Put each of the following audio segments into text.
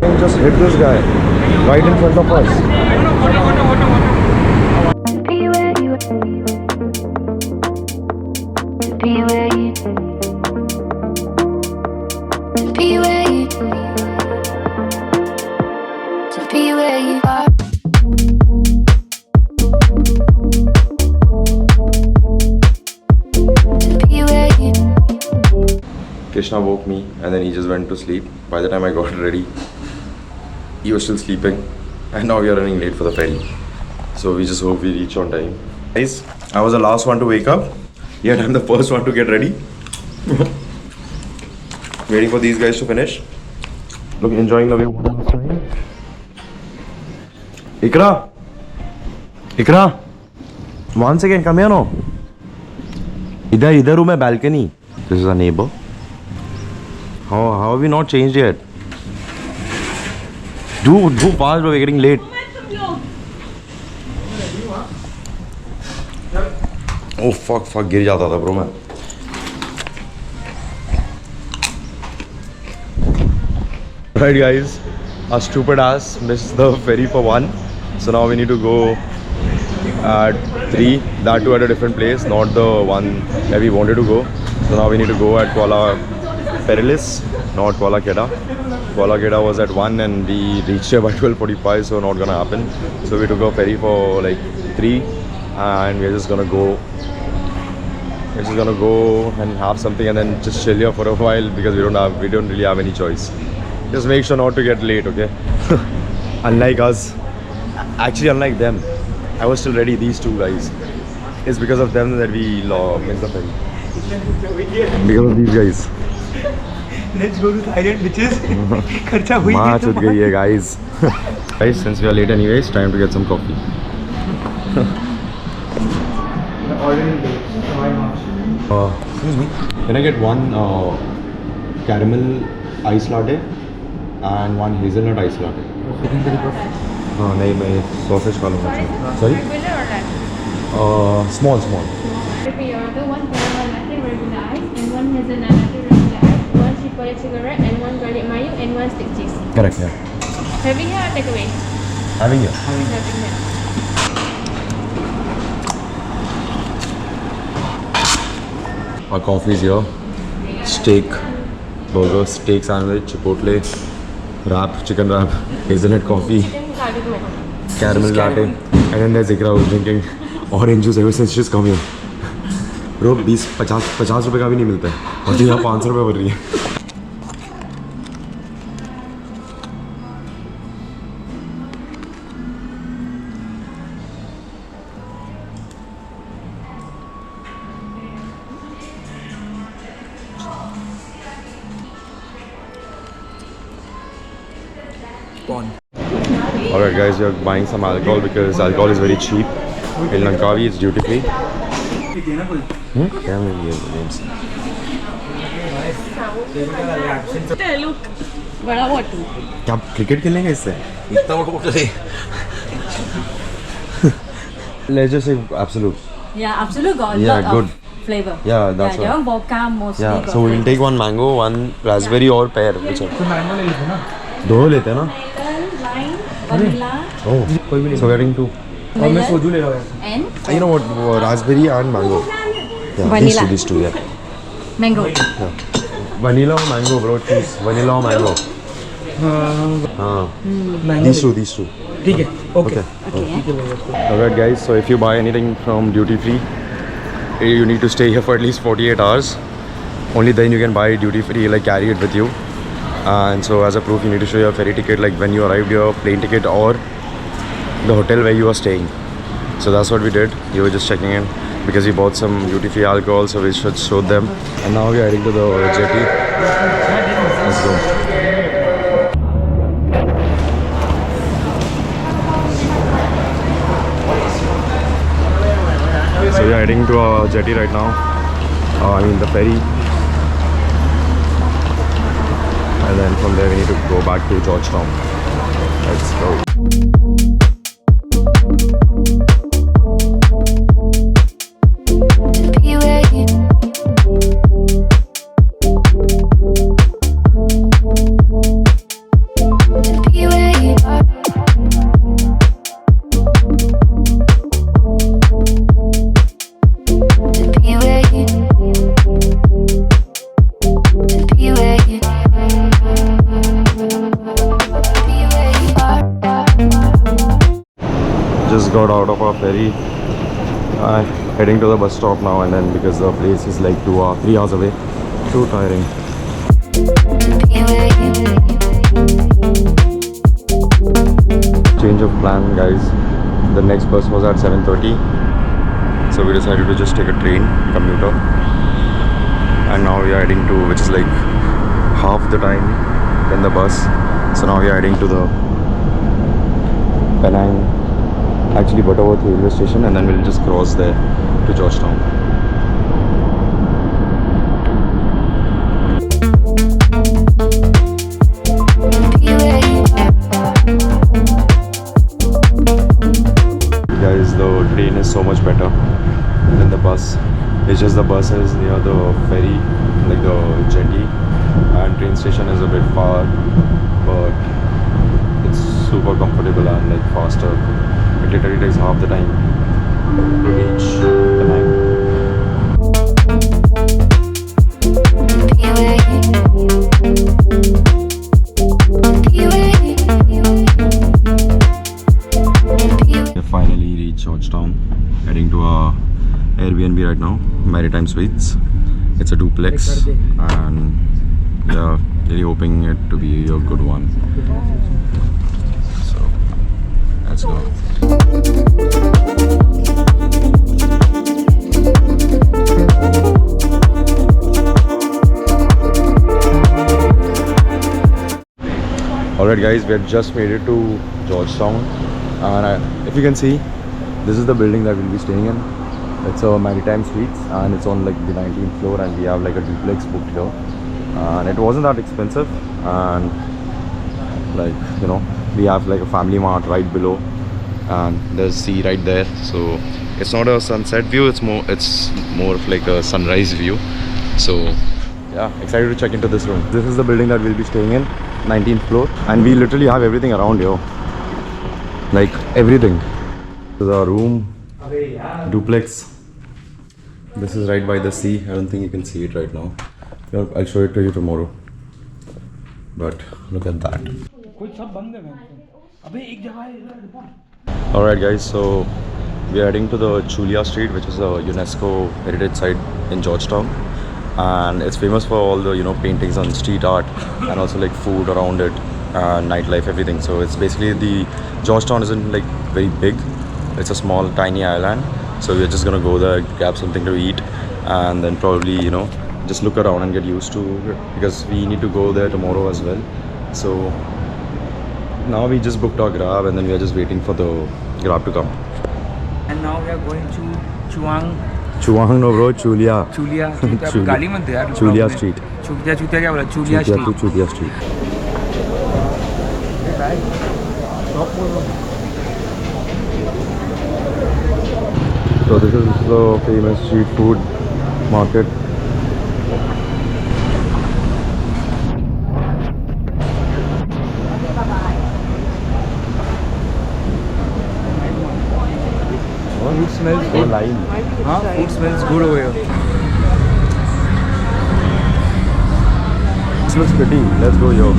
And just hit this guy right in front of us. Be where you be where you be where you to be where you are. To be where you Krishna woke me and then he just went to sleep. By the time I got ready, he was still sleeping, and now we are running late for the ferry. So we just hope we reach on time. Guys, I was the last one to wake up, yet I'm the first one to get ready. Waiting for these guys to finish. Look, enjoying the view. Ikra! Ikra! Once again, come here no. Idhar room hai balcony. This is our neighbor. How have we not changed yet? Do fast, bro. We're getting late. Oh fuck, गिर जाता था bro मैं. Right guys, our stupid ass missed the ferry for 1. So now we need to go at 3. That too at a different place, not the one where we wanted to go. So now we need to go at Kuala Perilous, not Kuala Kedah. Kuala Kedah was at 1 and we reached here by 12:45, so not gonna happen. So we took a ferry for like 3 and we're just gonna go. We're just gonna go and have something and then just chill here for a while because we don't really have any choice. Just make sure not to get late, okay? Unlike us, actually unlike them, I was still ready. These two guys, it's because of them that we missed the ferry. Because of these guys. Let's go to Thailand, bitches. खर्चा हुई माँ चुद गई है guys. Guys, since we are late anyways, time to get some coffee. Excuse me, can I get one caramel ice latte and one hazelnut ice latte? हाँ नहीं मैं sausage खा लूँगा. Sorry? Regular or not? Small. Repeat your order, one caramel latte regular ice, and one hazelnut latte regular ice, one chipotle cigarette, and one garlic mayo, and one stick cheese. Correct, yeah. Having here or take away? Having it. Having here. Our coffee is here. Steak, burger, steak sandwich, chipotle, wrap, chicken wrap, hazelnut coffee, Garlic mayo. caramel latte, and then there's Ikra who's drinking orange juice ever since she's come here. Bro, 50 रुपए का भी नहीं मिलता है और तू यहाँ 500 रुपए भर रही है. Alright guys, we are buying some alcohol because alcohol is very cheap. In Langkawi it's duty free. क्या मिल गया names? Look, बड़ा bottle. क्या क्रिकेट खेलेंगे इससे? इतना बड़ा बोतल है. Let's just say absolute. Yeah, absolute got a Yeah, lot good. of flavor. Yeah, that's yeah, what. that one vodka mostly. Yeah, got so we'll flavor. take one mango, one raspberry or pear. Which one? Mango ले लेते ना. दो लेते हैं ना? Lime, vanilla, Oh, कोई भी नहीं. so we're getting 2. और मैं सोजू ले रहा हूँ. and You know what? Raspberry and mango. Yeah, Vanilla. These two, yeah. mango. Vanilla or mango, bro? Choose vanilla or mango. Mango. These two. ठीक है. Okay. Alright guys, so if you buy anything from duty free, you need to stay here for at least 48 hours. Only then you can buy duty free, like carry it with you. And so as a proof you need to show your ferry ticket, like when you arrived, your plane ticket or the hotel where you are staying. So that's what we did. You were just checking in because we bought some duty free alcohol, so we should show them. And now we are heading to the jetty. Let's go. So we are heading to our jetty right now. I mean the ferry. And then from there we need to go back to Georgetown. Let's go. be where you Just got out of our ferry. Heading to the bus stop now, and then because the place is like 3 hours away. Too tiring. Be where you Change of plan, guys. The next bus was at 7:30, so we decided to just take a train commuter, and now we are heading to, which is like half the time than the bus. So now we are heading to the Penang, actually Butterworth railway station, and then we'll just cross there to Georgetown. be where you Guys, the train is so much better than the bus. It's just the bus is near the ferry, like the jetty, and train station is a bit far, but it's super comfortable and like faster. It literally takes half the time to reach Penang. be where We finally reached Georgetown. Heading to our Airbnb right now, Maritime Suites. It's a duplex, and yeah, really hoping it to be a good one. So let's go. Alright guys, we have just made it to Georgetown, and if you can see, this is the building that we'll be staying in. It's a Maritime Suites, and it's on like the 19th floor, and we have like a duplex booked here, and it wasn't that expensive, and like, you know, we have like a family mart right below, and there's sea right there. So it's not a sunset view, it's more of like a sunrise view. So yeah, excited to check into this room. This is the building that we'll be staying in, 19th floor, and we literally have everything around here, like everything. This is our room, duplex. This is right by the sea. I don't think you can see it right now. I'll show it to you tomorrow. But look at that. Alright guys, so we are heading to the Chulia Street, which is a UNESCO heritage site in Georgetown, and it's famous for all the, you know, paintings and street art, and also like food around it, nightlife, everything. So it's basically, the Georgetown isn't like very big, it's a small tiny island. So we're just gonna go there, grab something to eat, and then probably, you know, just look around and get used to it, because we need to go there tomorrow as well. So now we just booked our Grab, and then we are just waiting for the Grab to come. And now we are going to Chuang Chuang no bro, Chulia. Chulia Chulia. गाली मत दे यार Chulia Street. चुतिया चुतिया क्या बोला Chulia Chulia to Street Chulia Street. So this is the famous street food market. Food smells good. Lime. हाँ food smells good over here. This looks pretty. Let's go here.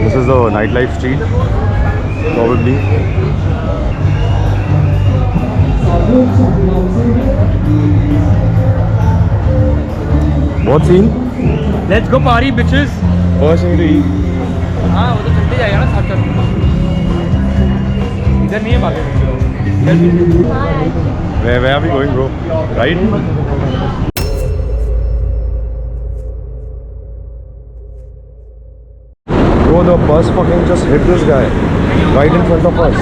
This is the nightlife street, probably. What scene? Let's go party bitches. First thing to eat. हाँ वो तो चलते जाएगा ना साथ साथ इधर नहीं है भागे Where are we going, bro? Right? Bro, the bus fucking just hit this guy right in front of us.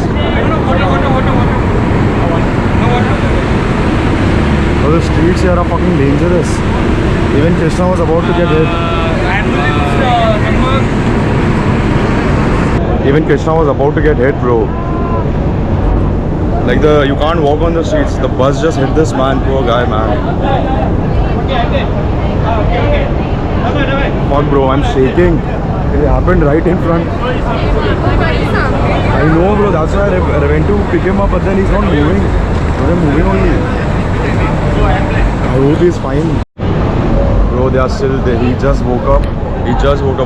Bro, the streets here are fucking dangerous. Even Krishna was about to get hit. Even Krishna was about to get hit, bro. Like you can't walk on the streets. The bus just hit this man, poor guy, man. Fuck bro, I'm shaking. It happened right in front. I know bro, that's why I went to pick him up, but then he's not moving. So they're moving only. I hope he's fine. Bro, they are still there. He just woke up.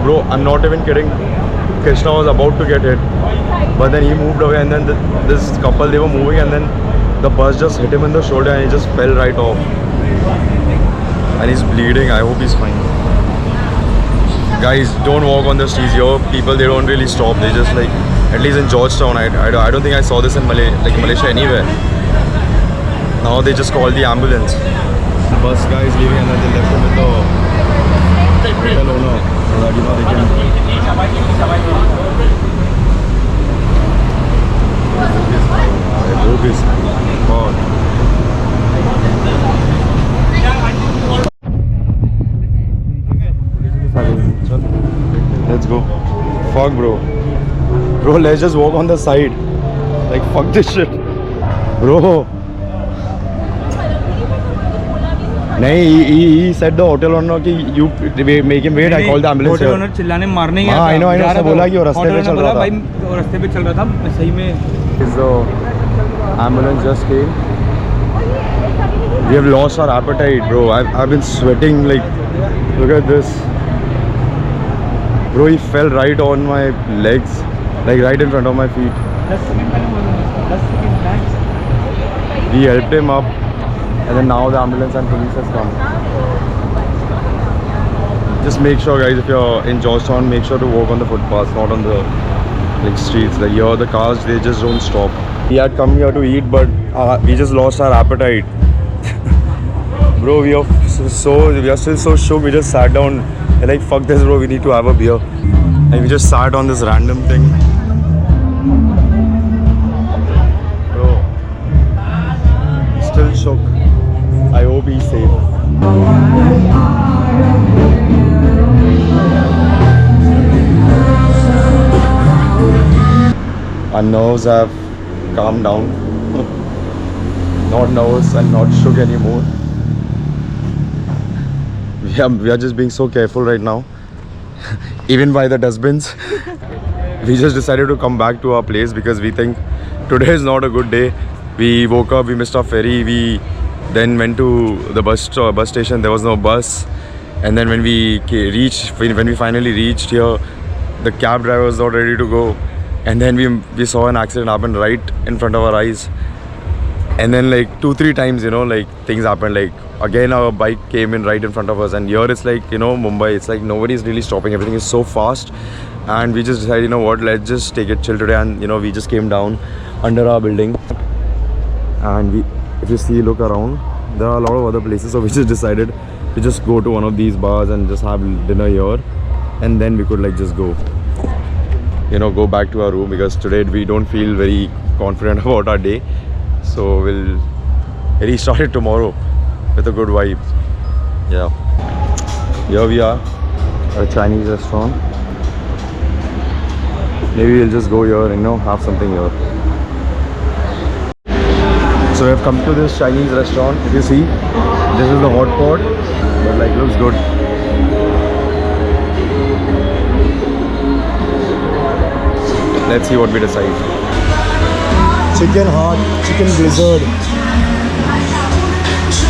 Bro, I'm not even kidding. Krishna was about to get hit. But then he moved away, and then this couple, they were moving, and then the bus just hit him in the shoulder and he just fell right off. And he's bleeding. I hope he's fine. Guys, don't walk on the streets here. People, they don't really stop. They just like, at least in Georgetown, I don't think I saw this in Malaysia anywhere. Now they just call the ambulance. The bus guy is leaving, and then they left him with the hotel owner. So that, you know, they can... I hope he's God. Let's go. Fuck bro. Bro, let's just walk on the side. Like fuck this shit. Bro. He said the hotel owner कि you make him wait. I call the ambulance. Hotel owner चिल्लाने मारने ही हाँ, I know. उसने बोला कि वो रास्ते पे चल रहा था. भाई वो रास्ते पे चल रहा था सही में. The ambulance just came. We have lost our appetite, bro. I've been sweating like. Look at this. Bro, he fell right on my legs, like right in front of my feet. We helped him up, and then now the ambulance and police has come. Just make sure, guys, if you're in Georgetown, make sure to walk on the footpaths, not on the like streets. Like here, the cars, they just don't stop. We had come here to eat, but we just lost our appetite. Bro, we are still so shook. We just sat down. We're like, fuck this, bro. We need to have a beer. And we just sat on this random thing. Bro, still shook. I hope he's safe. Our nerves have calmed down. Not nervous and not shook anymore. We are just being so careful right now. Even by the dustbins. We just decided to come back to our place because we think today is not a good day. We woke up, we missed our ferry, we then went to the bus station, there was no bus. And then when we finally reached here, the cab driver was not ready to go. And then we saw an accident happen right in front of our eyes. And then like 2-3 times, you know, like things happened. Like again, our bike came in right in front of us. And here it's like, you know, Mumbai, it's like nobody's really stopping. Everything is so fast. And we just decided, you know what, let's just take it chill today. And, you know, we just came down under our building. And if you see, look around, there are a lot of other places. So we just decided to just go to one of these bars and just have dinner here. And then we could like just go, you know, go back to our room. Because today we don't feel very confident about our day. So we'll restart it tomorrow with a good vibe. Yeah. Here we are at a Chinese restaurant. Maybe we'll just go here and, you know, have something here. So we have come to this Chinese restaurant. If you see, this is the hot pot, but like looks good. Let's see what we decide. Chicken heart, chicken blizzard,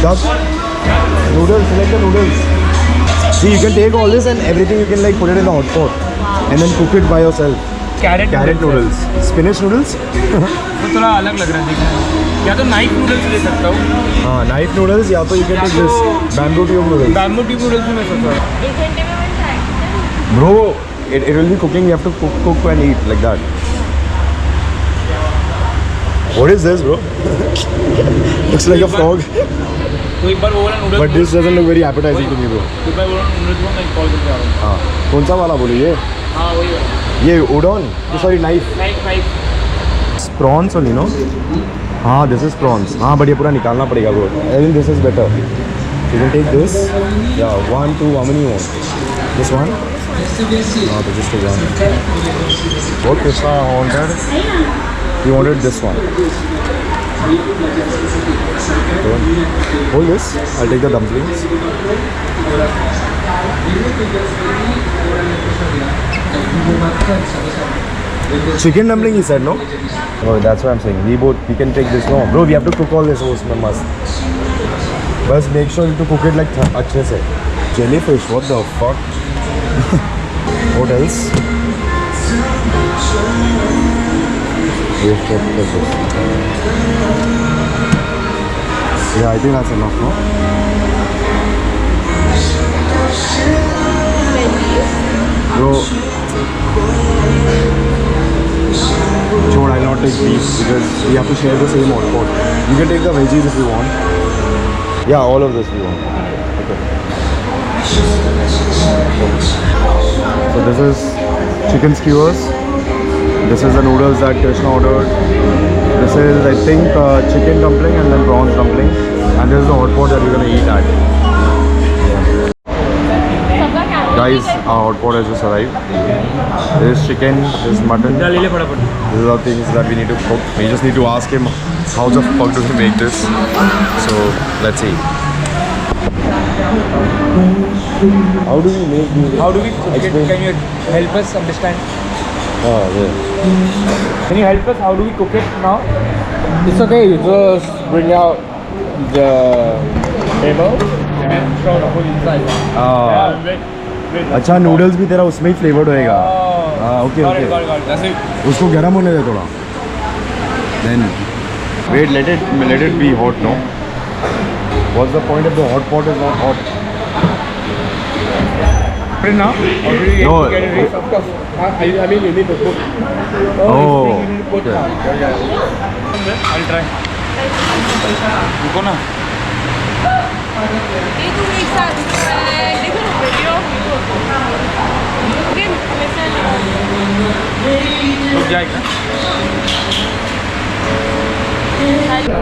duck, noodles, select the noodles. See, you can take all this and everything you can like put it in the hot pot and then cook it by yourself. Carrot noodles, spinach noodles. वो थोड़ा अलग लग रहा है देखने में. या तो नाइफ नूडल्स ले सकता हूँ. हाँ, नाइफ नूडल्स या तो you can take this bamboo tube noodles. Bamboo tube noodles भी मैं सोच रहा हूँ. एक घंटे में बन जाएगा. Bro, it will be cooking. You have to cook and eat like that. What is this, bro? Looks like a frog. तो एक बार वो वाला noodles. But this doesn't look very appetizing to me, bro. एक बार वो वाला noodles को मैं call करके आ रहा हूँ. हाँ, कौन सा वाला बोलो ये? हाँ वही वाला. ये udon? Sorry, knife. Knife. It's prawns only, no? हाँ, this is prawns. हाँ, but ये पूरा निकालना पड़ेगा, bro. I think this is better. You can take this. Yeah, 1, 2. How many you want? This one? No, तो just take one. What Krishna wanted? He wanted this one. So, hold this. I'll take the dumplings. Chicken dumpling, he said, no? Oh, that's what I'm saying. We can take this, no? Bro, we have to cook all this, we must. But make sure to cook it like अच्छे से. Jellyfish, what the fuck? What else? Yeah, I think that's enough, no? Bro, Chod, I'll not take these because we have to share the same hot pot. You can take the veggies if you want. Yeah, all of this we want. Okay. So this is chicken skewers. This is the noodles that Krishna ordered. This is, I think, chicken dumpling and then prawns dumpling. And this is the hot pot that we're gonna eat at. Guys, our hot pot has just arrived. There is chicken, there is mutton. These are the things that we need to cook. We just need to ask him how the fuck do we make this. So let's see. How do we make this? How do we cook it? Can you help us understand? Oh, yeah. Can you help us? How do we cook it now? It's okay, you just bring out the table and throw the food inside. अच्छा noodles भी तेरा उसमें ही flavoured होएगा हाँ okay okay उसको गर्म होने दे थोड़ा then wait let it be hot no what's the point of the hot pot is not hot Now? Or do you No. get it ready? Of course, I mean you need to cook. Oh, Okay. I'll try. रुको ना रुक जाएगा.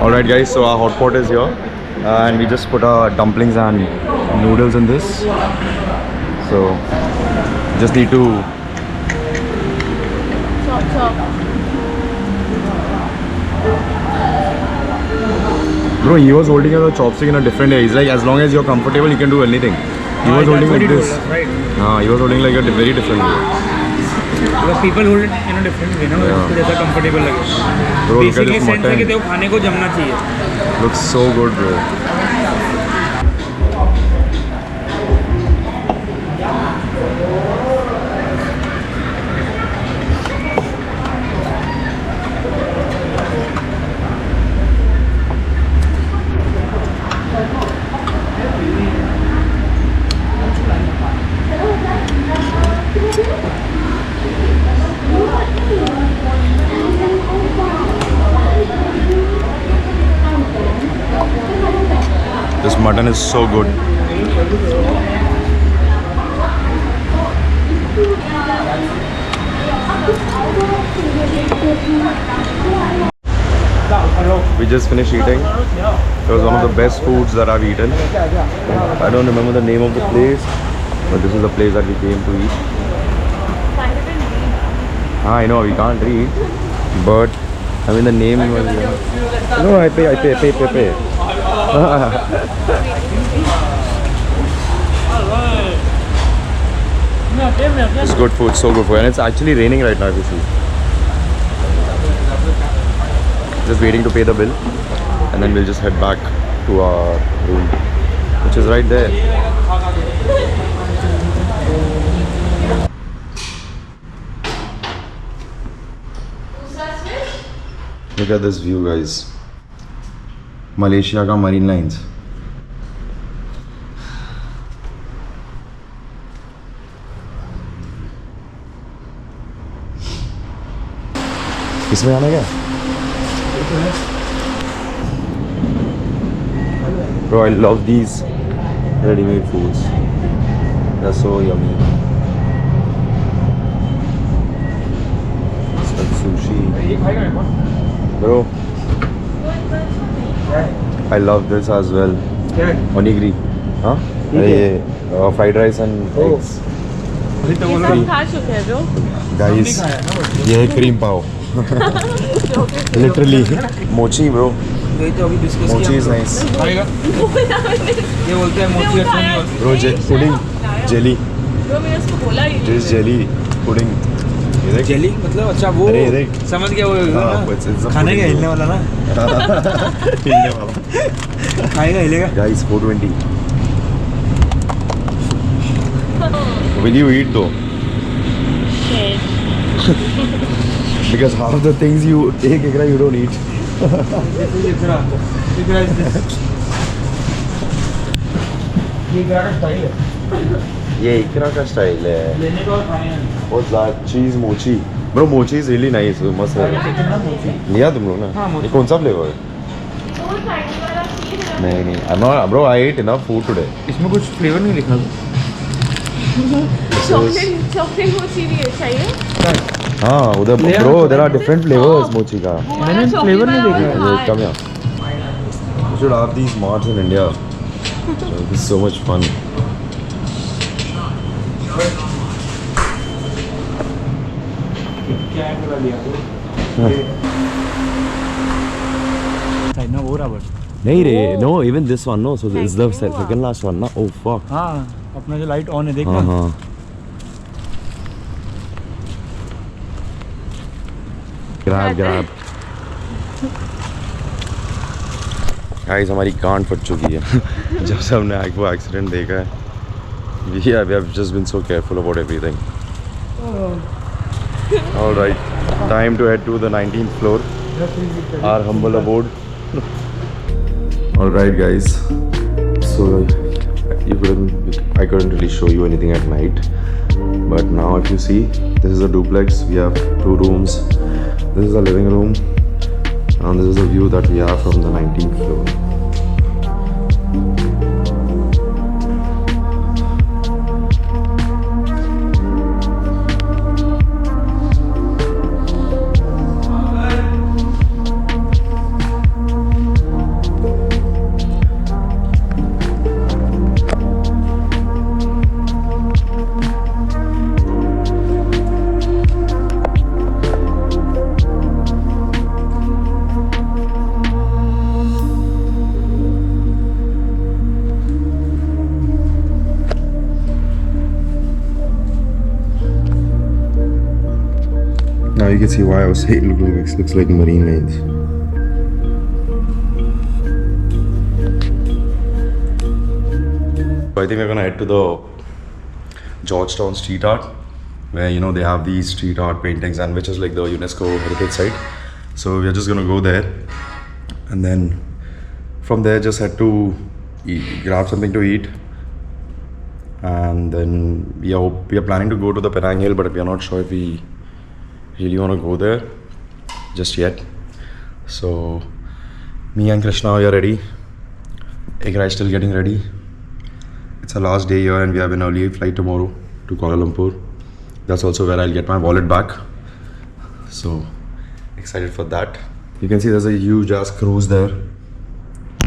alright guys, so our hot pot is here and we just put our dumplings and noodles in this. So just need to Bro, he was holding a chopstick in a different way. He's like, as long as you're comfortable, you can do anything. He was holding like this. Right. He was holding like a very different way. Because people hold it in a different way, ना उसको जैसा comfortable लगे. Bro, look at Basically this sense है कि mutton. देखो खाने को जमना चाहिए. Looks so good, bro. This mutton is so good. We just finished eating. It was one of the best foods that I've eaten. I don't remember the name of the place, but this is the place that we came to eat. I know we can't read, but I mean the name was. No, I pay. It's good food, so good food, and it's actually raining right now. If you see, just waiting to pay the bill, and then we'll just head back to our room, which is right there. Look at this view, guys. Malaysia ka marine lines. इसमें आना क्या? Bro, I love these ready-made foods. They're so yummy. It's like sushi. Bro, I love this as well. Onigiri. Huh? Fried rice and eggs. Guys, ये है cream pav. Literally. Mochi, bro. Mochi is nice. ये बोलते हैं मोची Bro, pudding. jelly. जो मैंने उसको बोला ही This jelly pudding. ये देख. जेली मतलब अच्छा वो अरे ये देख. समझ गया वो हाँ, ना, it's a खाने का pudding. हिलने वाला ना, हिलने वाला. खाएगा हिलेगा. Guys, 420. Will you eat though? Because half the things you take, Ikra, you don't eat. ये क्या स्टाइल है, ये इकरा का स्टाइल है. लेने का और खाने का. What's that? Cheese mochi. Bro, mochi is really nice. मस्त है. कितना मोची. लिया तुम लोग ना? हाँ, mochi. ये कौन सा फ्लेवर है? नहीं. I'm not, bro. I ate enough food today. इसमें कुछ फ्लेवर नहीं लिखा. चॉकलेट मोची भी है, चाहिए? हाँ उधर ले आओ. bro, there are different flavors mochi का. मैंने फ्लेवर नहीं देखा. Wait, come here. We should have these marts in India. So this is so much fun. क्या है वाला लिया तो साइड ना वो रहा. नहीं रे, no, even this one, no. So this is the second last one, na. Oh fuck. हाँ, अपना जो लाइट ऑन है देख हाँ ना. हाँ. Grab. गाइस हमारी कान फट चुकी है. जब से हमने वो एक्सीडेंट देखा है. We have just been so careful about everything. All right, time to head to the 19th floor, our humble abode. All right, guys. So I couldn't really show you anything at night, but now if you see, this is a duplex. We have 2 rooms. This is the living room, and this is the view that we have from the 19th floor. Now you can see why I was saying it looks like marine lines. So I think we're gonna head to the Georgetown street art, where they have these street art paintings, and which is like the UNESCO heritage site. So we're just gonna go there, and then from there just head to grab something to eat, and then we are planning to go to the Penang Hill, but we are not sure if we really want to go there just yet. So me and Krishna are ready. Ikra is still getting ready. It's our last day here, and we have an early flight tomorrow to Kuala Lumpur. That's also where I'll get my wallet back. So excited for that. You can see there's a huge ass cruise there,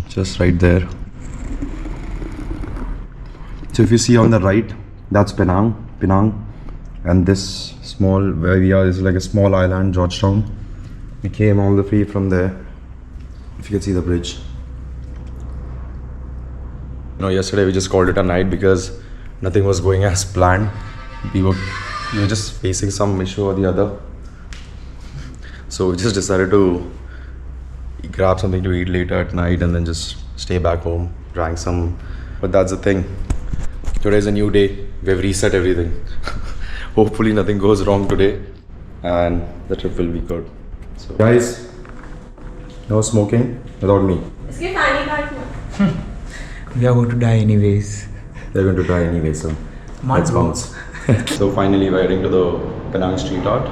just right there. So if you see on the right, that's Penang, and this small where we are is like a small island, Georgetown. We came all the way from there. If you can see the bridge. Yesterday we just called it a night because nothing was going as planned. We were just facing some issue or the other. So we just decided to grab something to eat later at night and then just stay back home, drank some. But that's the thing. Today is a new day. We've reset everything. Hopefully nothing goes wrong today and the trip will be good. So guys, no smoking without me. We are going to die anyways. They're going to die anyway, so let's bounce. So finally we're heading to the Penang street art.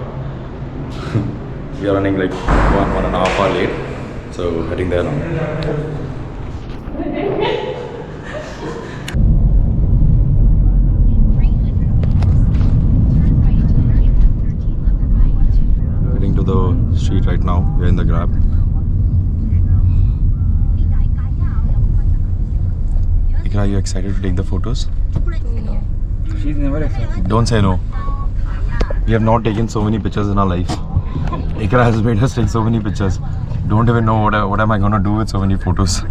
We are running like 1.5 hours late, so heading there now. Heading to the street right now. We're in the Grab. Ikra, are you excited to take the photos? She's never excited. Don't say no. We have not taken so many pictures in our life. Ikra has made us take so many pictures. Don't even know what am I gonna do with so many photos.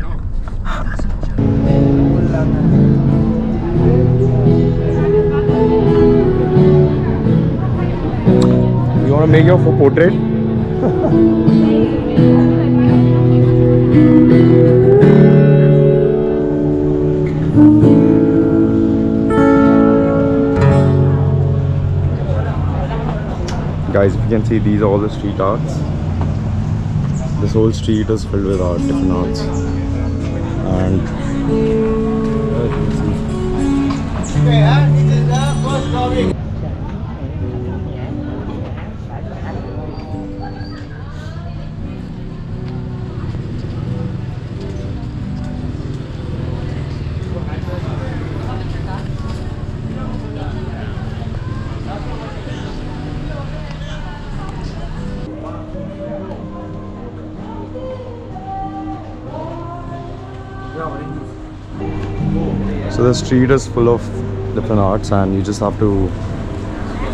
want to make your portrait? Guys, if you can see, these are all the street arts. This whole street is filled with art, different arts. And so the street is full of different arts, and you just have to,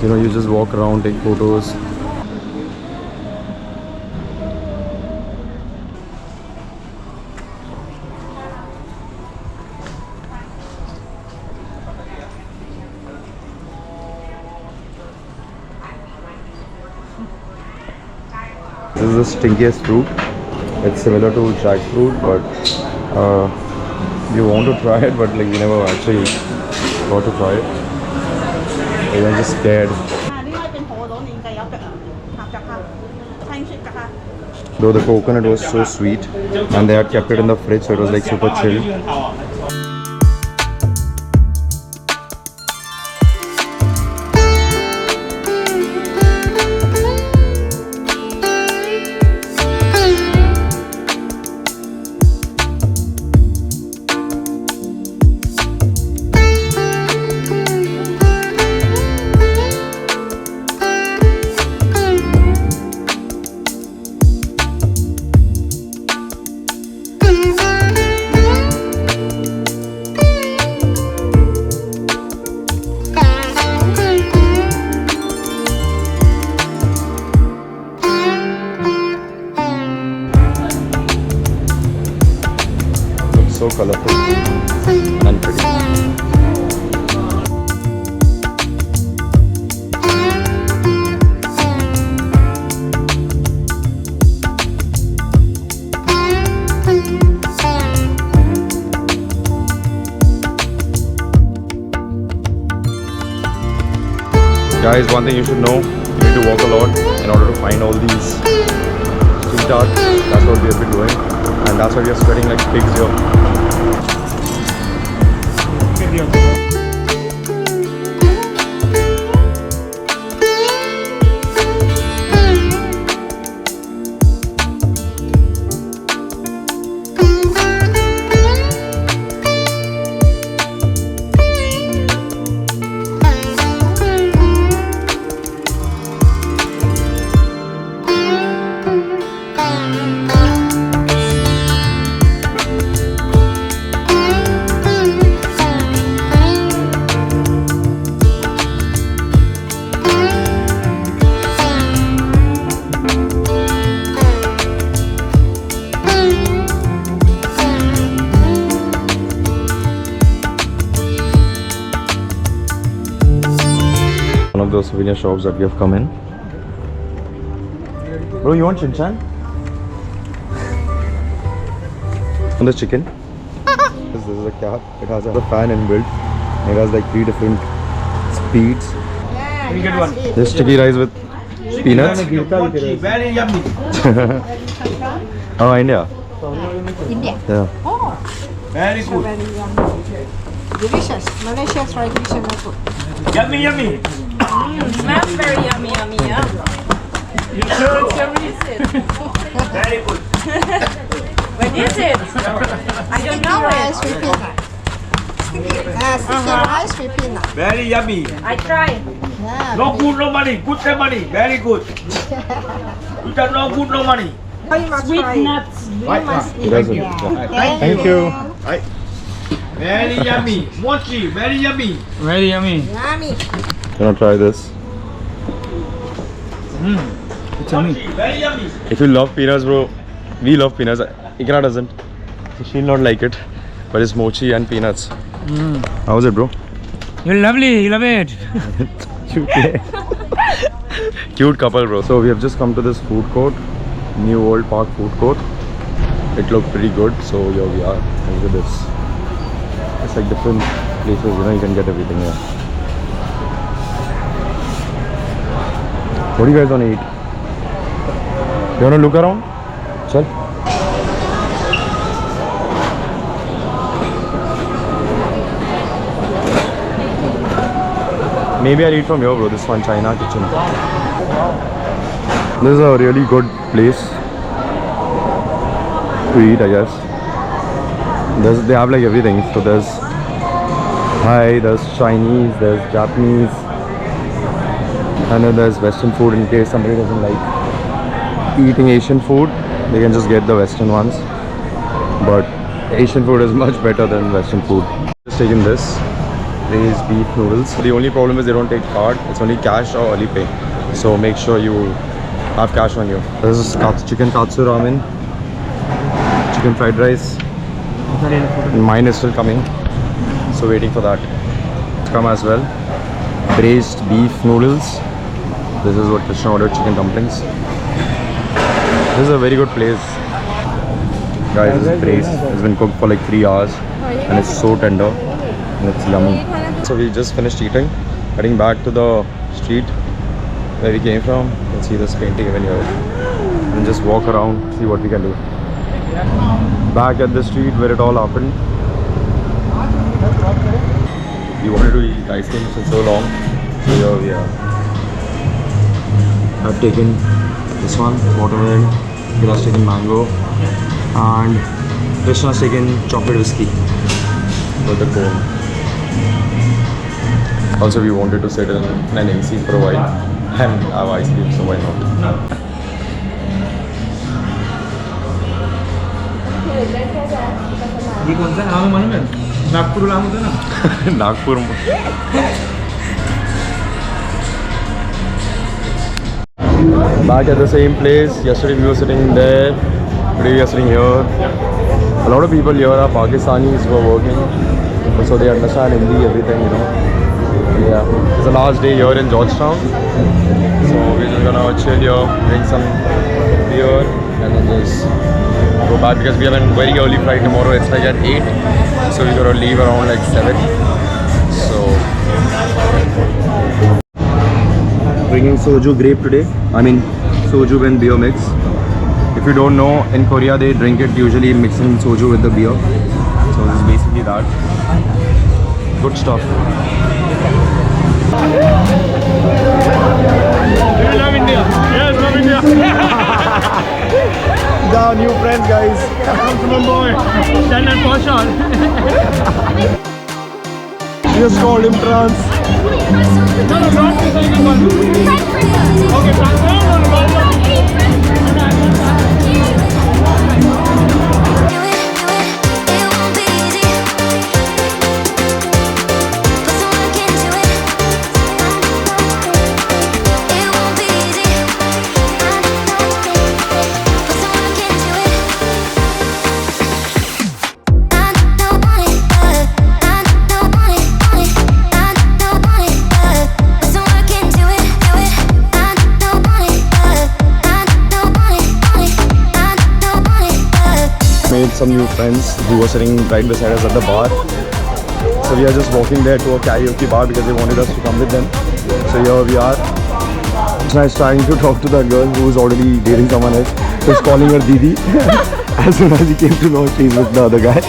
you know, you just walk around, take photos. This is the stinkiest fruit. It's similar to jackfruit, but you want to try it, but like we never actually got to try it. We were just scared. 呢個เป็น河螺年計有得啊，合作下，聽説㗎嚇。 Though the coconut was so sweet, and they had kept it in the fridge, so it was like super chilled. So colorful and pretty. Guys, one thing you should know, you need to walk a lot in order to find all these street art. That's what we have been doing, and that's why we are sweating like pigs here. One of those souvenir shops that we have come in. Bro, you want Chinchan? On the chicken. This is a cat. It has a fan inbuilt. It has like 3 different speeds. We get one. This sticky rice with peanuts. Very yummy. Oh, India. India. Yeah. Oh, Very good. very yummy. Delicious. Malaysia's fried fish and food. Yummy, yummy. Smells very yummy, yummy, yeah. You sure it's yummy? Very good. What is it? I don't know Rice it. with peanut. Sticky rice with peanut. Very yummy. I try. Yeah. No good, no money. Good the money. Very good. You got no good, no money. Oh, you must Sweet try it. nuts. You must eat Does it? it. Thank you. Very yummy. Mochi. Very yummy. Very yummy. Yummy. Gonna try this. It's yummy. Mochi. Very yummy. If you love peanuts, bro, we love peanuts. Ikra doesn't. She'll not like it. But it's mochi and peanuts. How's it, bro? You're lovely. You love it. You play. Cute couple, bro. So we have just come to this food court, New Old Park food court. It looked pretty good, so here we are. Look at this. It's like different places, you know, you can get everything here. What do you guys want to eat? You want to look around? Chal. Maybe I'll eat from here, bro. This one, China Kitchen. This is a really good place to eat, I guess. They have like everything. So there's Thai, there's Chinese, there's Japanese, and then there's Western food. In case somebody doesn't like eating Asian food, they can just get the Western ones. But Asian food is much better than Western food. Just taking this braised beef noodles. The only problem is they don't take card. It's only cash or early pay. So make sure you have cash on you. This is chicken katsu ramen, chicken fried rice. Mine is still coming, so waiting for that to come as well. Braised beef noodles. This is what Krishna ordered, chicken dumplings. This is a very good place. Guys, this is braised. It's been cooked for like 3 hours and it's so tender and it's yummy. So we just finished eating, heading back to the street where we came from. You can see this painting even here. And just walk around, see what we can do. Back at the street where it all happened. We wanted to eat ice cream since so long, so here we are. I've taken this one, watermelon, Gira's taken mango, and Krishna's taken chocolate whiskey with the cone. Also, we wanted to sit in an AC for a while and have ice cream, so why not? ये कौन सा आम मालूम है? नागपुर आम होता है ना? Nagpur. Back at the same place. Yesterday we were sitting there. Today we are sitting here. A lot of people here are Pakistanis who are working, so they understand Hindi, everything, you know. Yeah, it's the last day here in Georgetown, so we're just gonna chill here, drink some beer, and then just go back because we have a very early flight tomorrow. It's like at 8, so we're gonna leave around like 7. So bringing soju grape today. I mean soju and beer mix. If you don't know, in Korea they drink it usually mixing soju with the beer. So this is basically that. Good stuff. We love India. Yes, love India. The new friends, guys. Come to Mumbai. Stand and wash on. Just called him trans. No, not the second one. Okay, transfer. Made some new friends who were sitting right beside us at the bar. So we are just walking there to a karaoke bar because they wanted us to come with them. So here we are. Krishna is trying to talk to that girl who is already dating someone else. So he's calling her Didi. As soon as he came to know she's with the other guy.